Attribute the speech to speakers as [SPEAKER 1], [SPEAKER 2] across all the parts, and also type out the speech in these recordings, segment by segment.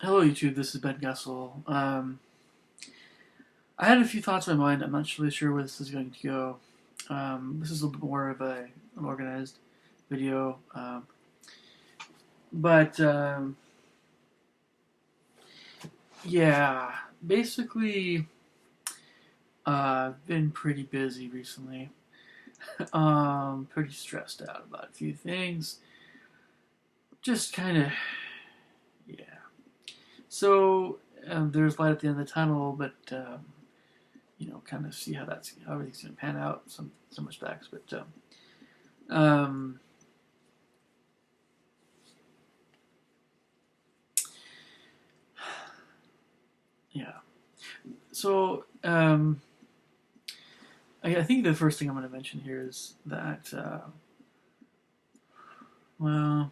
[SPEAKER 1] Hello, YouTube. This is Ben Gessel. I had a few thoughts in my mind. I'm not really sure where this is going to go. This is a little bit more of an organized video, but yeah, basically, I've been pretty busy recently. Pretty stressed out about a few things. Just kind of, yeah. So there's light at the end of the tunnel, but kind of see how everything's going to pan out. Some respects, but um, yeah. So I think the first thing I'm going to mention here is that well,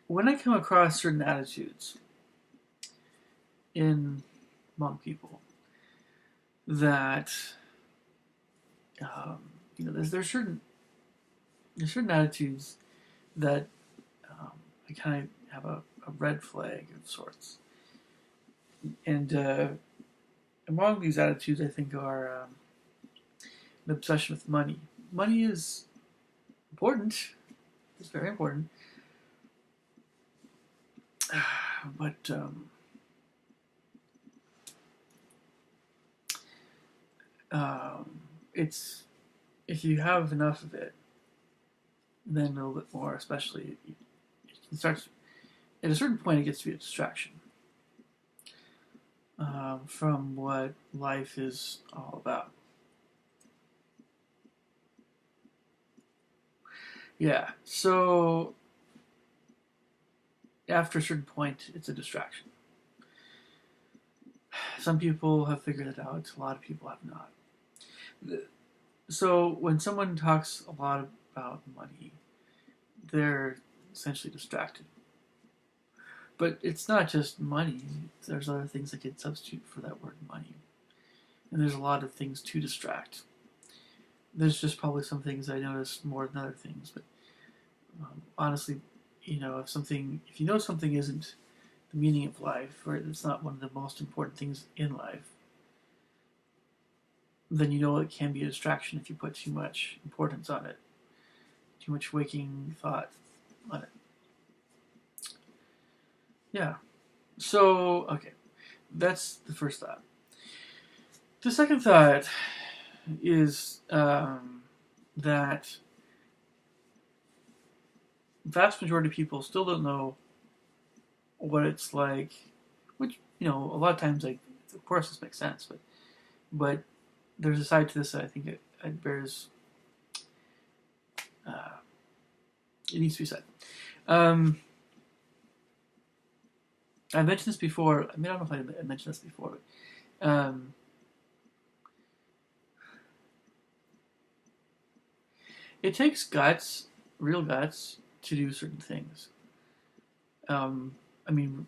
[SPEAKER 1] when I come across certain attitudes in among people that um, there's certain attitudes that um, I kind of have a red flag of sorts. And among these attitudes, I think are an obsession with money. Money is important. It's very important, but it's if you have enough of it, then a little bit more, especially, it starts at a certain point. It gets to be a distraction from what life is all about. Yeah. So after a certain point, it's a distraction. Some people have figured it out. A lot of people have not. So when someone talks a lot about money, they're essentially distracted. But it's not just money. There's other things that get substitute for that word money. And there's a lot of things to distract. There's just probably some things I notice more than other things. But honestly, if you know something isn't the meaning of life, or it's not one of the most important things in life, then you know it can be a distraction if you put too much importance on it, too much waking thought on it. Yeah. So, okay, that's the first thought. The second thought is that vast majority of people still don't know what it's like, which a lot of times, like, of course this makes sense, but there's a side to this that I think it bears. Uh, it needs to be said. Um, I mentioned this before. I mean, I don't know if I mentioned this before, but it takes guts, real guts, to do certain things. Um, I mean,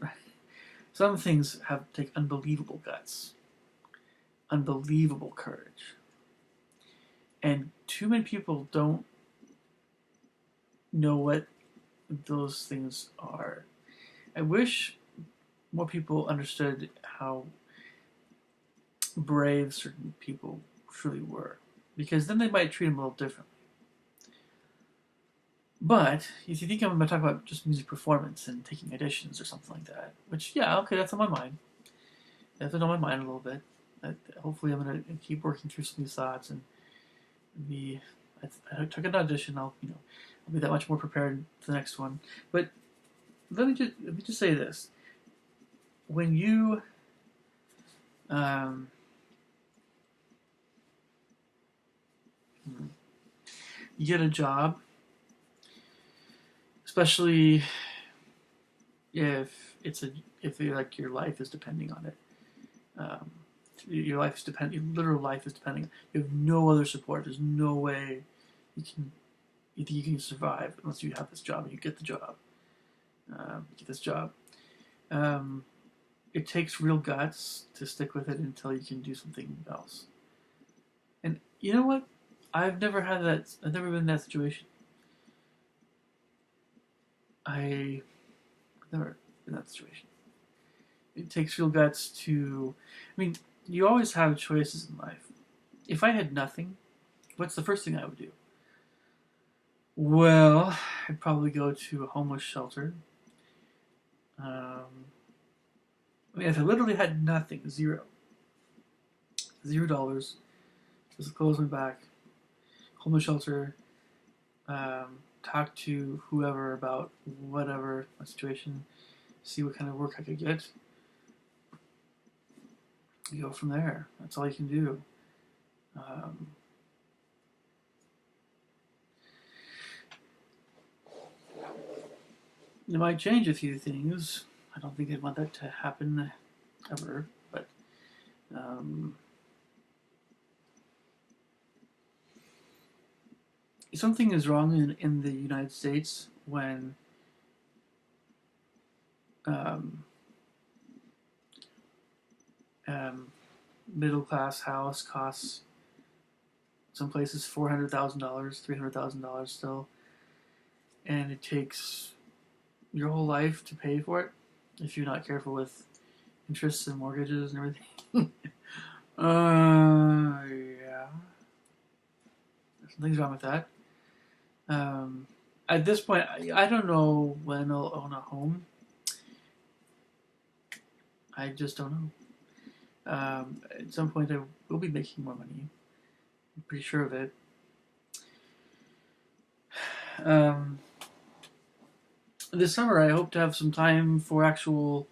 [SPEAKER 1] some things take unbelievable guts, unbelievable courage, and too many people don't know what those things are. I wish more people understood how brave certain people truly were, because then they might treat them a little differently. But if you think I'm going to talk about just music performance and taking auditions or something like that, which, yeah, okay, that's on my mind. That's on my mind a little bit. Hopefully, I'm going to keep working through some of these thoughts and be. I took an audition. I'll be that much more prepared for the next one. But let me just say this: when um, you get a job, especially if it's a if like your life is depending on it. Um, your life is depending. Your literal life is depending. You have no other support. There's no way you can. You think you can survive unless you have this job and you get the job. Get this job. Um, it takes real guts to stick with it until you can do something else. And you know what? I've never had that. I've never been in that situation. I've never been in that situation. It takes real guts to. I mean, you always have choices in life. If I had nothing, what's the first thing I would do? Well, I'd probably go to a homeless shelter. I mean, if I literally had nothing, $0, just close my back, homeless shelter, talk to whoever about whatever my situation, see what kind of work I could get. You go from there. That's all you can do. Um, it might change a few things. I don't think I'd want that to happen ever, but um, something is wrong in the United States when um, um, middle class house costs some places $400,000, $300,000 still, and it takes your whole life to pay for it if you're not careful with interests and mortgages and everything. Yeah, something's wrong with that. Um, at this point, I don't know when I'll own a home. I just don't know. At some point, I will be making more money. I'm pretty sure of it. Um, this summer, I hope to have some time for actual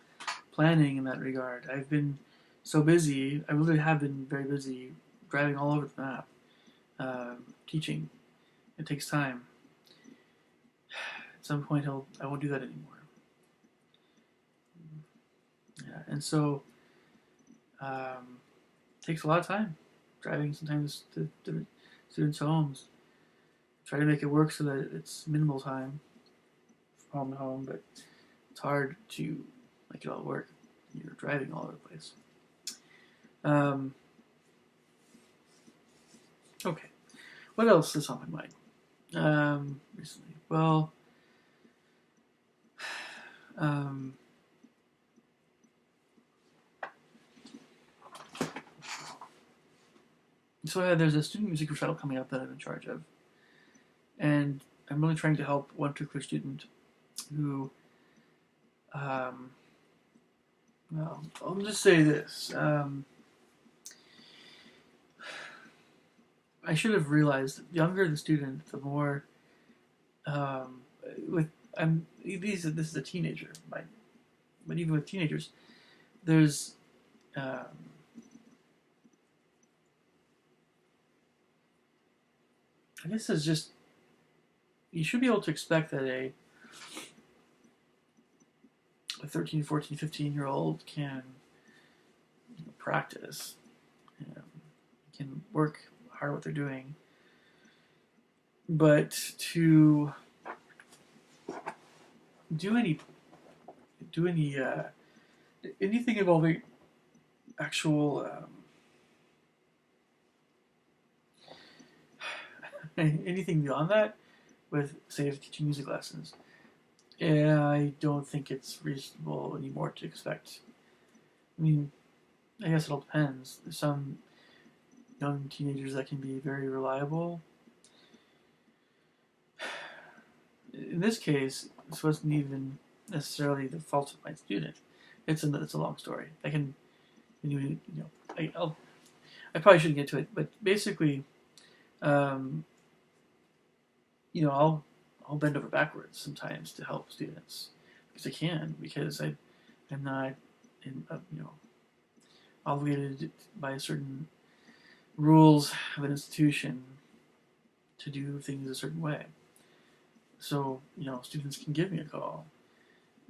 [SPEAKER 1] planning in that regard. I've been so busy. I really have been very busy driving all over the map, teaching. It takes time. At some point, I won't do that anymore. Yeah, and so it takes a lot of time driving sometimes to students' homes. Try to make it work so that it's minimal time from home to home, but it's hard to make it all work. You're driving all over the place. Um, okay, what else is on my mind recently? Well, um, so there's a student music recital coming up that I'm in charge of, and I'm really trying to help one particular student who, well, I'll just say this. I should have realized that the younger the student, the more um, with this is a teenager, right? But even with teenagers, there's um, I guess it's just you should be able to expect that a 13, 14, 15-year-old can practice, can work hard at what they're doing, but to do any anything involving actual anything beyond that with say teaching music lessons, I don't think it's reasonable anymore to expect. I mean, I guess it all depends. There's some young teenagers that can be very reliable. In this case, this wasn't even necessarily the fault of my student. It's a long story. I can, I probably shouldn't get to it, but basically, um, I'll bend over backwards sometimes to help students because I can because I'm not obligated by certain rules of an institution to do things a certain way. So students can give me a call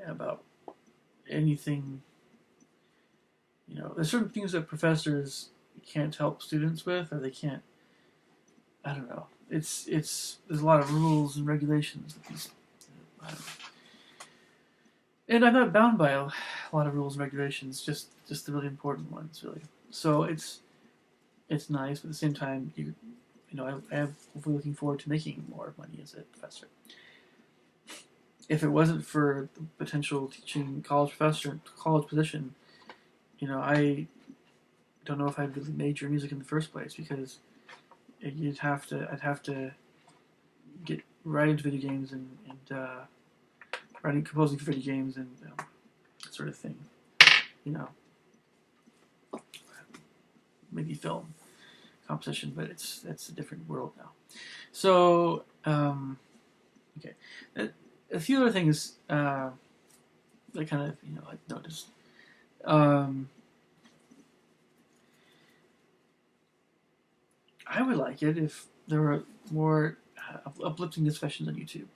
[SPEAKER 1] about anything. There's certain things that professors can't help students with, or they can't. I don't know. There's a lot of rules and regulations that these. And I'm not bound by a lot of rules and regulations, just the really important ones, really. So it's nice, but at the same time, I am hopefully looking forward to making more money as a professor. If it wasn't for the potential teaching college position, I don't know if I'd really major in music in the first place, because I'd have to get right into video games and writing, composing for video games and that sort of thing. Maybe film composition, but that's a different world now. So, okay, a few other things that kind of I noticed. I would like it if there were more uplifting discussions on YouTube.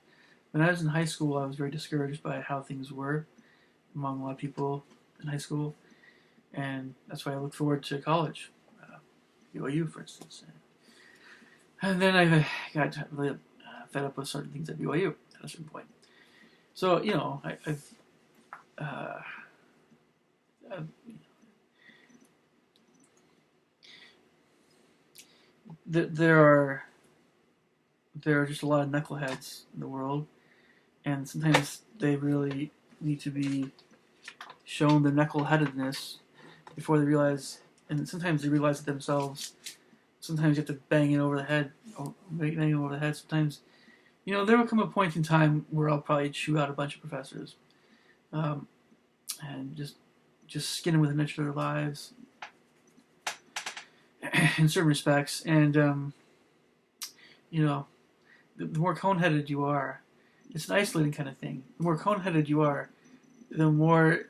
[SPEAKER 1] When I was in high school, I was very discouraged by how things were among a lot of people in high school, and that's why I look forward to college, BYU, for instance. And then I got really fed up with certain things at BYU at a certain point. So I've there are just a lot of knuckleheads in the world, and sometimes they really need to be shown the knuckleheadedness before they realize, and sometimes they realize it themselves. Sometimes you have to bang it over the head, Sometimes, there will come a point in time where I'll probably chew out a bunch of professors, and just skin them with an inch of their lives in certain respects. And the more cone-headed you are, it's an isolating kind of thing. The more cone-headed you are, the more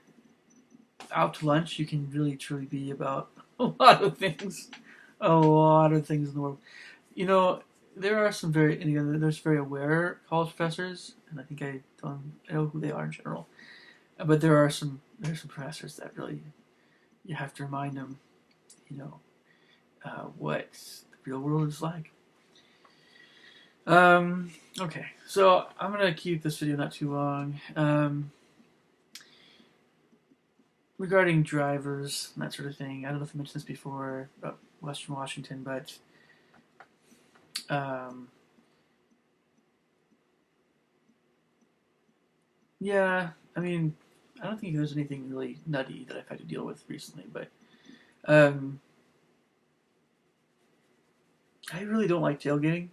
[SPEAKER 1] out to lunch you can really truly be about a lot of things in the world. There are some there's very aware college professors, and I think I know who they are in general. But there's some professors that really, you have to remind them, what the real world is like. Okay, so I'm gonna keep this video not too long. Regarding drivers and that sort of thing, I don't know if I mentioned this before about Western Washington, but yeah, I mean, I don't think there's anything really nutty that I've had to deal with recently, but I really don't like tailgating.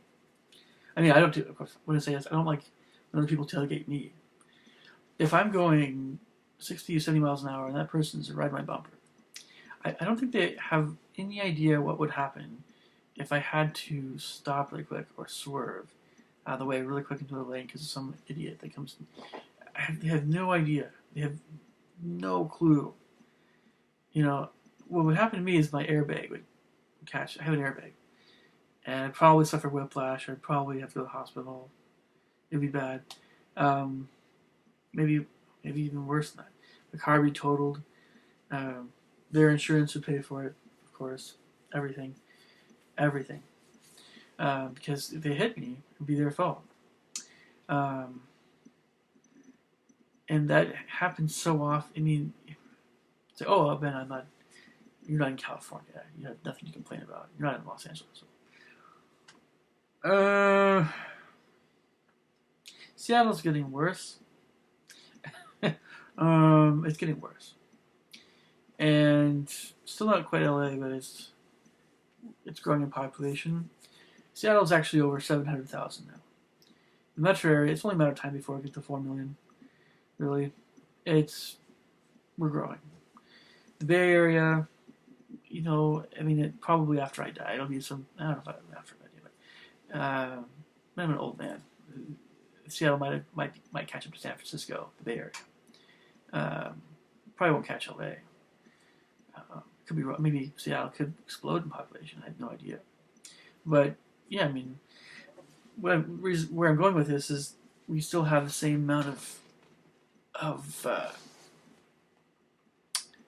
[SPEAKER 1] I mean, I don't. Of course, when I say this, I don't like when other people tailgate me. If I'm going 60 or 70 miles an hour and that person's right my bumper, I don't think they have any idea what would happen if I had to stop really quick or swerve out of the way really quick into the lane because of some idiot that comes in. They have no idea. They have no clue. What would happen to me is my airbag would catch. I have an airbag. And I'd probably suffer whiplash. I'd probably have to go to the hospital. It'd be bad. Maybe even worse than that. The car would be totaled. Their insurance would pay for it, of course. Everything. Because if they hit me, it'd be their fault. And that happens so often. I mean, say, oh, Ben, you're not in California. You have nothing to complain about. You're not in Los Angeles. Seattle's getting worse. It's getting worse. And still not quite LA, but it's growing in population. Seattle's actually over 700,000 now. The metro area, it's only a matter of time before it gets to 4 million. Really. We're growing. The Bay Area, probably after I die, it'll be I don't know if after I die, but I'm an old man. Seattle might catch up to San Francisco, the Bay Area. Probably won't catch LA. Could be wrong. Maybe Seattle could explode in population. I have no idea. But yeah, I mean, where I'm going with this is we still have the same amount of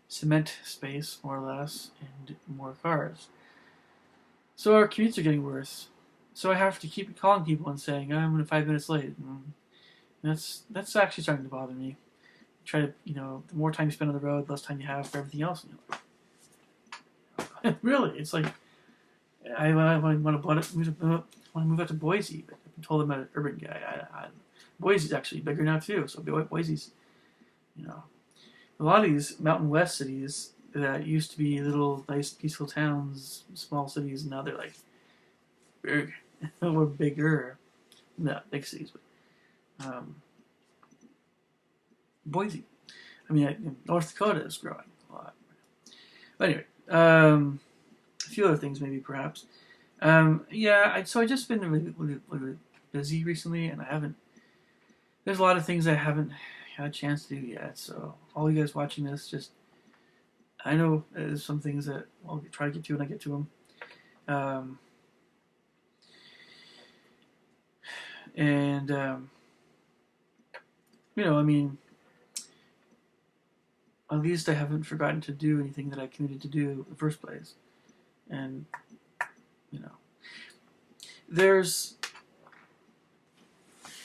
[SPEAKER 1] cement space, more or less, and more cars. So our commutes are getting worse. So I have to keep calling people and saying, I'm 5 minutes late. And that's actually starting to bother me. Try to, the more time you spend on the road, the less time you have for everything else in your life. Really, it's like, I want to move out to Boise, but I've been told I'm an urban guy. Boise's actually bigger now too, so Boise's, you know, a lot of these Mountain West cities that used to be little nice peaceful towns, small cities, and now they're like big or bigger. Not big cities, but Boise. I mean, North Dakota is growing a lot. But anyway, a few other things maybe perhaps. So I just been really busy recently, and I haven't. There's a lot of things I haven't had a chance to do yet. So all you guys watching this, just I know there's some things that I'll try to get to when I get to them. I mean, at least I haven't forgotten to do anything that I committed to do in the first place. And, there's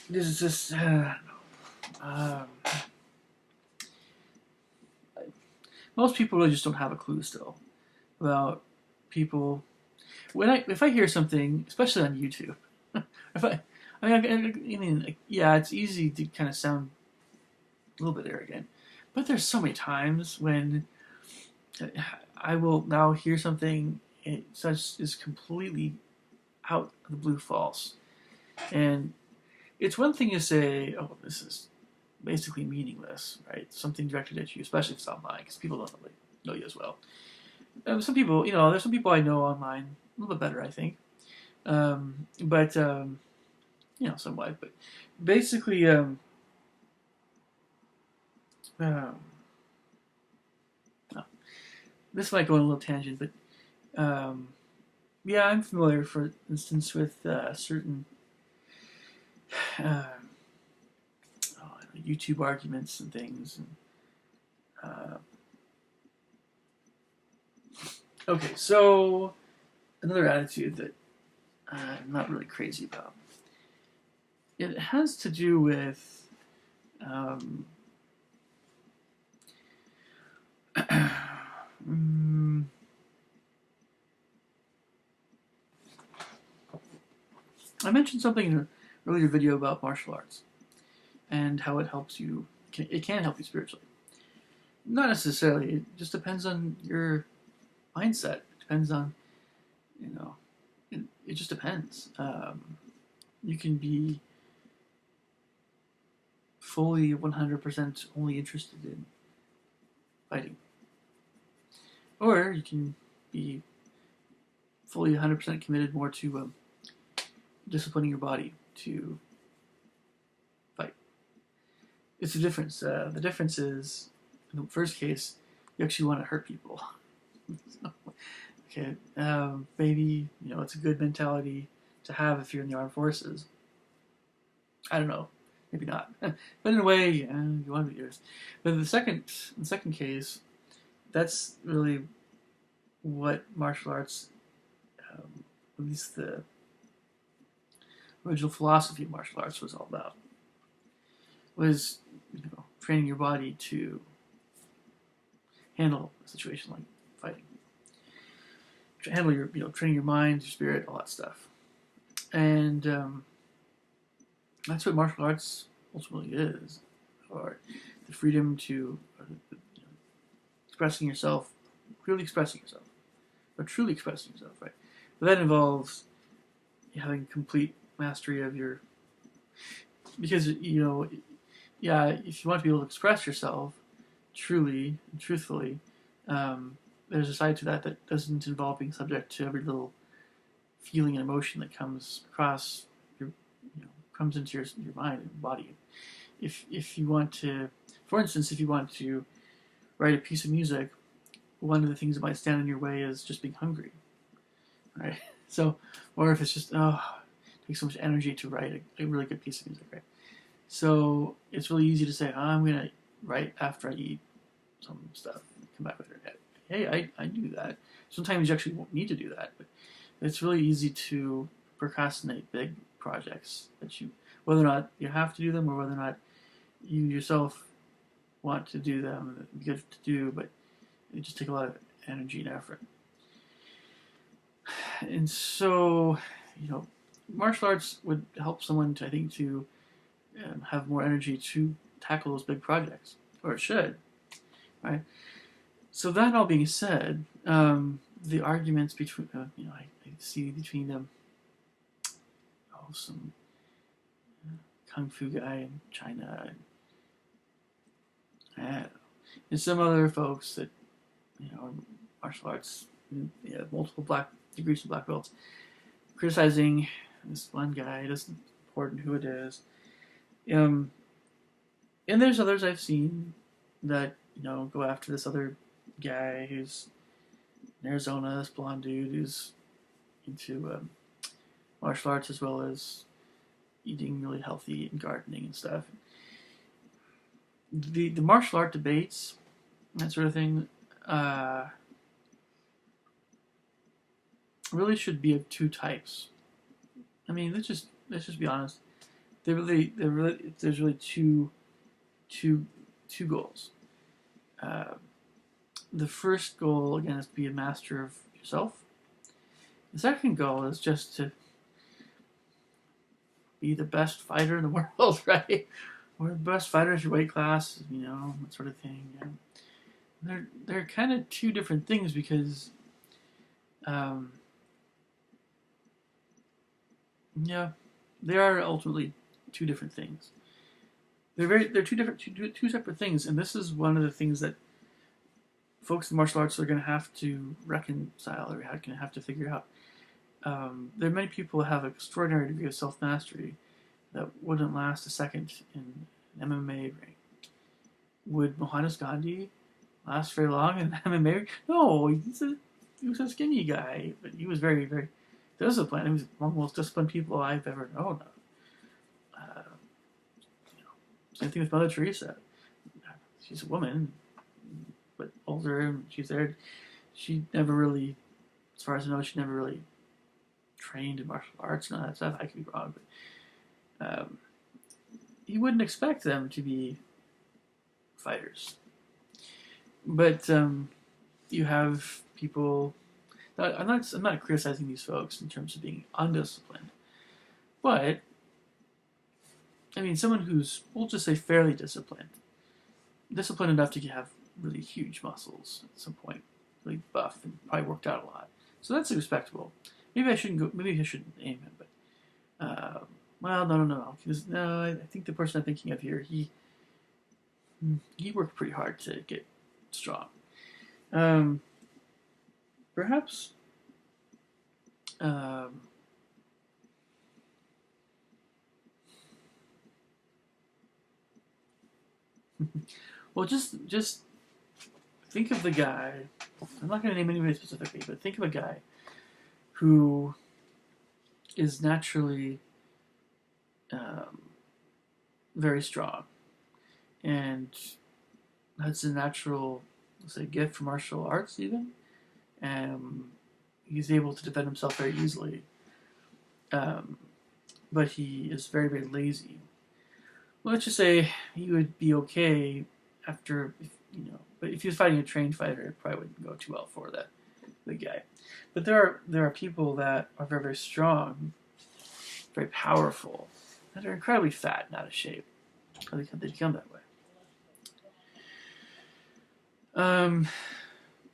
[SPEAKER 1] this, most people really just don't have a clue still about people. If I hear something, especially on YouTube, it's easy to kind of sound a little bit arrogant, but there's so many times when I will now hear something such is completely out of the blue false, and it's one thing to say, "Oh, this is basically meaningless," right? Something directed at you, especially if it's online, because people don't really know you as well. Some people, there's some people I know online a little bit better, I think, but somewhat. But basically, this might go on a little tangent, but I'm familiar, for instance, with certain YouTube arguments and things. Okay, so another attitude that I'm not really crazy about. It has to do with I mentioned something in an earlier video about martial arts and how it helps you. It can help you spiritually. Not necessarily. It just depends on your mindset. It depends on, it just depends. You can be fully 100% only interested in fighting. Or you can be fully 100% committed more to disciplining your body to fight. It's a difference. The difference is, in the first case, you actually want to hurt people. Okay, maybe, it's a good mentality to have if you're in the armed forces. I don't know. Maybe not. But in a way, you want to be yours. But in the second case, that's really what martial arts, at least the original philosophy of martial arts, was all about. Was, training your body to handle a situation like fighting. Handle your, training your mind, your spirit, all that stuff. And that's what martial arts ultimately is, or the freedom to expressing yourself, clearly expressing yourself, or truly expressing yourself, right? But that involves having complete mastery of your, because if you want to be able to express yourself truly and truthfully, there's a side to that doesn't involve being subject to every little feeling and emotion that comes across comes into your mind and body. If you want to, for instance, if you want to write a piece of music, one of the things that might stand in your way is just being hungry, right? So, or if it's just, it takes so much energy to write a really good piece of music, right? So it's really easy to say, I'm going to write after I eat some stuff, come back with it. Hey, I do that. Sometimes you actually won't need to do that, but it's really easy to procrastinate big projects that whether or not you have to do them or whether or not you yourself want to do them, it's good to do, but it just takes a lot of energy and effort. And so, martial arts would help someone to, I think, to have more energy to tackle those big projects, or it should, right? So that all being said, the arguments between, I see between some kung fu guy in China and some other folks that, martial arts, multiple black degrees of black belts, criticizing this one guy. It isn't important who it is. Um, and there's others I've seen that go after this other guy who's in Arizona, this blonde dude who's into martial arts as well as eating really healthy and gardening and stuff. The martial art debates, that sort of thing, really should be of two types. I mean, let's just be honest. There's really two goals. The first goal again is to be a master of yourself. The second goal is just to be the best fighter in the world, right? Or the best fighter in your weight class, that sort of thing. They're kind of two different things because, they are ultimately two different things. They're two separate things, and this is one of the things that folks in martial arts are going to have to reconcile or going to have to figure out. There are many people who have an extraordinary degree of self-mastery that wouldn't last a second in an MMA ring. Would Mohandas Gandhi last very long in MMA ring? No, he was a skinny guy, but he was very, very disciplined. He was one of the most disciplined people I've ever known of. Same thing with Mother Teresa. She's a woman, but older, and she's there. She never really, as far as I know, she never really trained in martial arts and all that stuff. I could be wrong, but you wouldn't expect them to be fighters. But you have people. I'm not criticizing these folks in terms of being undisciplined, but I mean someone who's, we'll just say, fairly disciplined enough to have really huge muscles at some point, really buff, and probably worked out a lot. So that's respectable. Maybe I shouldn't aim him, but well, no. Because no, I think the person I'm thinking of here, he worked pretty hard to get strong. Perhaps. Well, just think of the guy. I'm not going to name anybody specifically, but think of a guy who is naturally very strong and has a natural, let's say, gift for martial arts even. He's able to defend himself very easily. But he is very, very lazy. Well, let's just say he would be okay after, but if he was fighting a trained fighter, it probably wouldn't go too well for the guy. But there are people that are very, very strong, very powerful, that are incredibly fat and out of shape. How they become that way.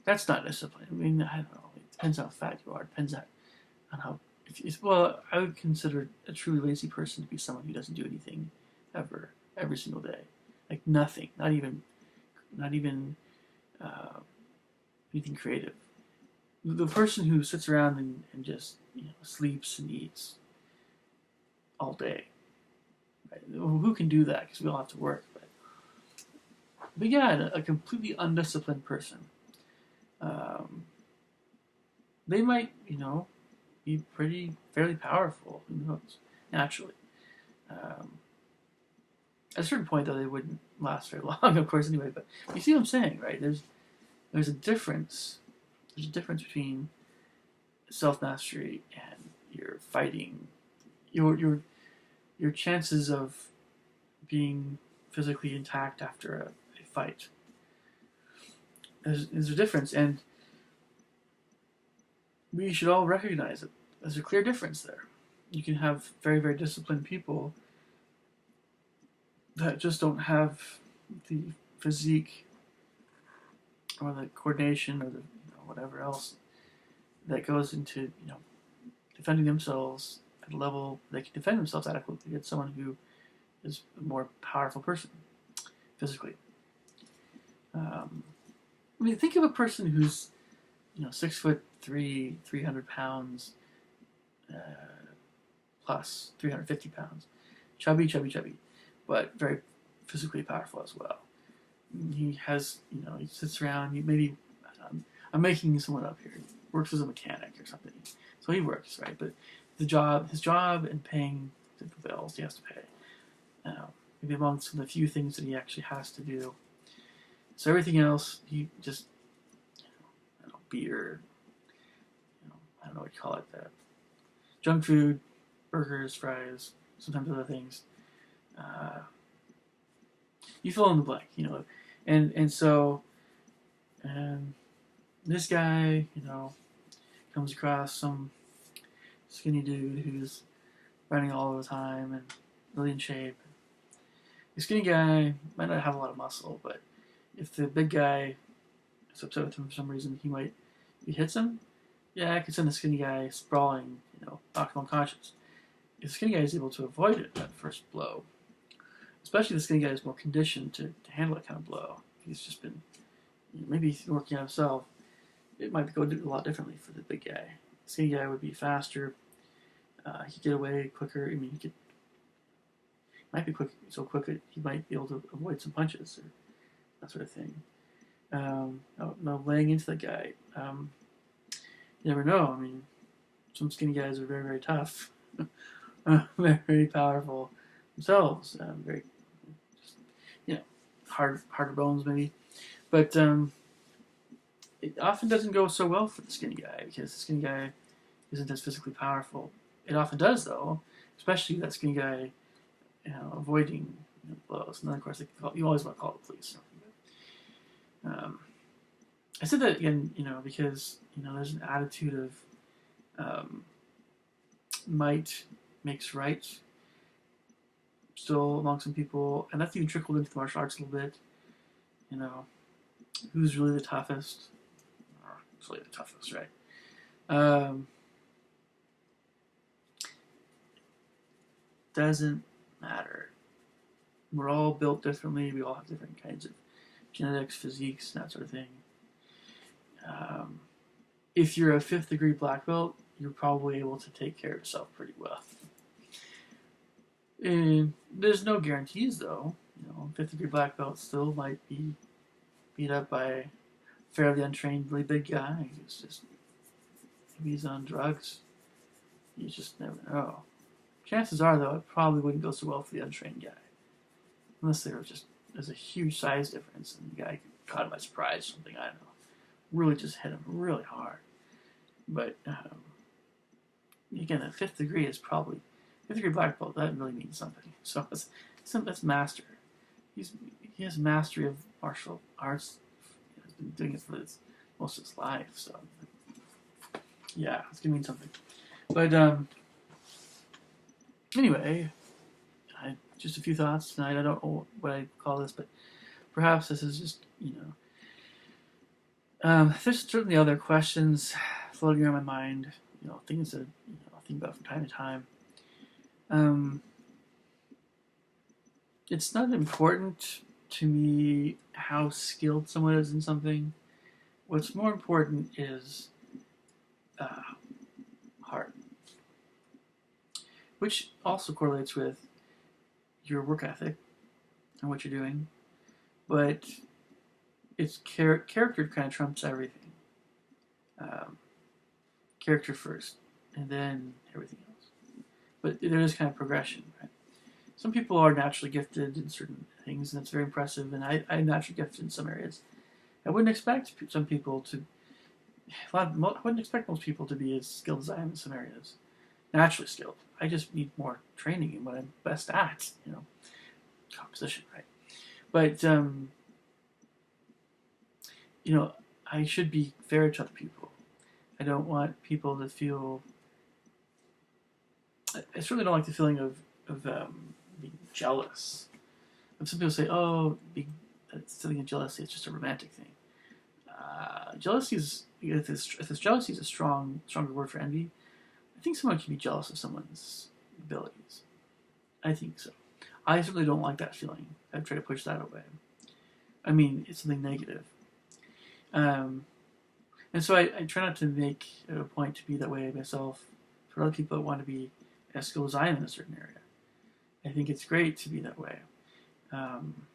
[SPEAKER 1] That's not discipline. I mean, I don't know. It depends how fat you are. It depends on how. Well, I would consider a truly lazy person to be someone who doesn't do anything ever, every single day, like nothing, not even anything creative. The person who sits around and just sleeps and eats all day. Right? Who can do that? Because we all have to work. But yeah, a completely undisciplined person. They might, be fairly powerful. Who knows? Naturally. At a certain point, though, they wouldn't last very long, of course, anyway. But you see what I'm saying, right? There's a difference. There's a difference between self-mastery and your fighting, your chances of being physically intact after a fight. There's a difference, and we should all recognize it. There's a clear difference there. You can have very, very disciplined people that just don't have the physique or the coordination or the whatever else that goes into defending themselves at a level they can defend themselves adequately against someone who is a more powerful person physically. I mean, think of a person who's 6'3", 300 pounds, plus 350 pounds, chubby, but very physically powerful as well. He has, he sits around. Maybe I'm making someone up here. He works as a mechanic or something, so he works, right? But his job, and paying the bills he has to pay. Maybe amongst the few things that he actually has to do. So everything else, he just, beer, I don't know what you call it, junk food, burgers, fries, sometimes other things. You fill in the blank, and so this guy, comes across some skinny dude who's running all the time and really in shape. The skinny guy might not have a lot of muscle, but if the big guy is upset with him for some reason, he hits him. Yeah, I could send the skinny guy sprawling, knock him unconscious. If the skinny guy is able to avoid it, that first blow, especially the skinny guy is more conditioned to handle that kind of blow. He's just been, maybe working on himself. It might go a lot differently for the big guy. The skinny guy would be faster. He could get away quicker. I mean, might be so quick that he might be able to avoid some punches or that sort of thing. No, laying into the guy. You never know. I mean, some skinny guys are very, very tough, very powerful themselves. Very, just, harder bones maybe, but it often doesn't go so well for the skinny guy because the skinny guy isn't as physically powerful. It often does though, especially that skinny guy, avoiding blows. And then of course you always want to call the police. I said that again, because there's an attitude of might makes right still among some people, and that's even trickled into the martial arts a little bit. Who's really the toughest? Who's really the toughest, right? Doesn't matter. We're all built differently. We all have different kinds of genetics, physiques, and that sort of thing. If you're a 5th degree black belt, you're probably able to take care of yourself pretty well. And there's no guarantees, though. 5th degree black belt still might be beat up by a fairly untrained, really big guy who's just, maybe he's on drugs. You just never know. Chances are, though, it probably wouldn't go so well for the untrained guy. Unless there's a huge size difference and the guy caught him by surprise or something, I don't know. Really just hit him really hard. But, again, a 5th degree is probably, 5th degree black belt, that really means something. So that's master. He has mastery of martial arts. He's been doing it for most of his life, so yeah, it's gonna mean something. But anyway, just a few thoughts tonight. I don't know what I call this, but perhaps this is just there's certainly other questions floating around my mind. Things that I think about from time to time. It's not important to me how skilled someone is in something. What's more important is heart, which also correlates with your work ethic and what you're doing, but it's character kind of trumps everything. Character first, and then everything else. But there is kind of progression, right? Some people are naturally gifted in certain things, and that's very impressive. And I'm naturally gifted in some areas. I wouldn't expect some people to. I wouldn't expect most people to be as skilled as I am in some areas. Naturally skilled. I just need more training in what I'm best at. Composition, right? But I should be fair to other people. I don't want people to feel. I certainly don't like the feeling of being jealous. And some people say, "Oh, something of jealousy. It's just a romantic thing." Jealousy is if this jealousy is a stronger word for envy. I think someone can be jealous of someone's abilities. I think so. I certainly don't like that feeling. I try to push that away. I mean, it's something negative. Um, and so I try not to make it a point to be that way myself for other people that want to be as skilled as I am in a certain area. I think it's great to be that way. Um,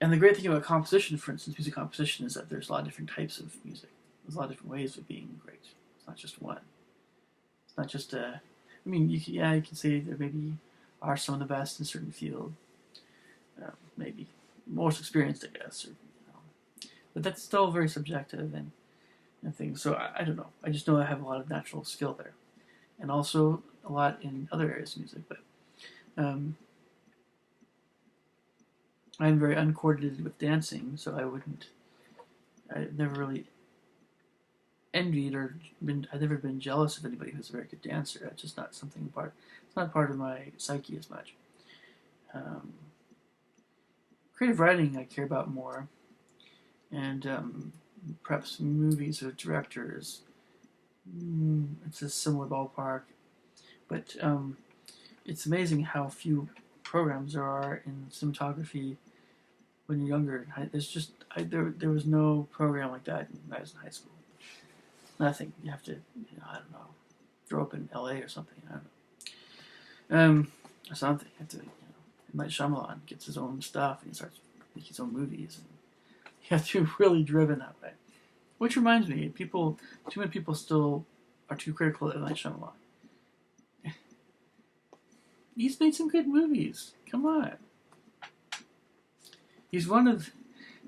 [SPEAKER 1] and the great thing about composition, for instance, music composition, is that there's a lot of different types of music. There's a lot of different ways of being great. It's not just one. It's not just a. I mean, you can say there maybe are some of the best in a certain field. Maybe most experienced, I guess, but that's still very subjective and things. So I don't know. I just know I have a lot of natural skill there, and also a lot in other areas of music. But I'm very uncoordinated with dancing, so I've never really envied or I've never been jealous of anybody who's a very good dancer. It's just not something it's not part of my psyche as much. Creative writing I care about more, and perhaps movies or directors. It's a similar ballpark, but it's amazing how few programs there are in cinematography when you're younger. There was no program like that when I was in high school. Nothing. You have to, I don't know, grow up in L.A. or something. I don't know. Or something. You have to, Night Shyamalan gets his own stuff and he starts making his own movies. And you have to be really driven that way. Which reminds me, too many people still are too critical of Night Shyamalan. He's made some good movies. Come on. He's one of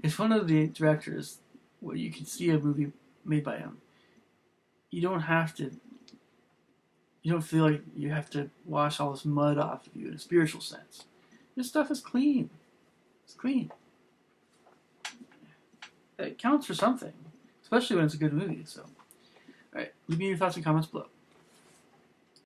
[SPEAKER 1] the directors where you can see a movie made by him. You don't feel like you have to wash all this mud off of you in a spiritual sense. This stuff is clean. It's clean. It counts for something, especially when it's a good movie. So, all right, leave me your thoughts and comments below.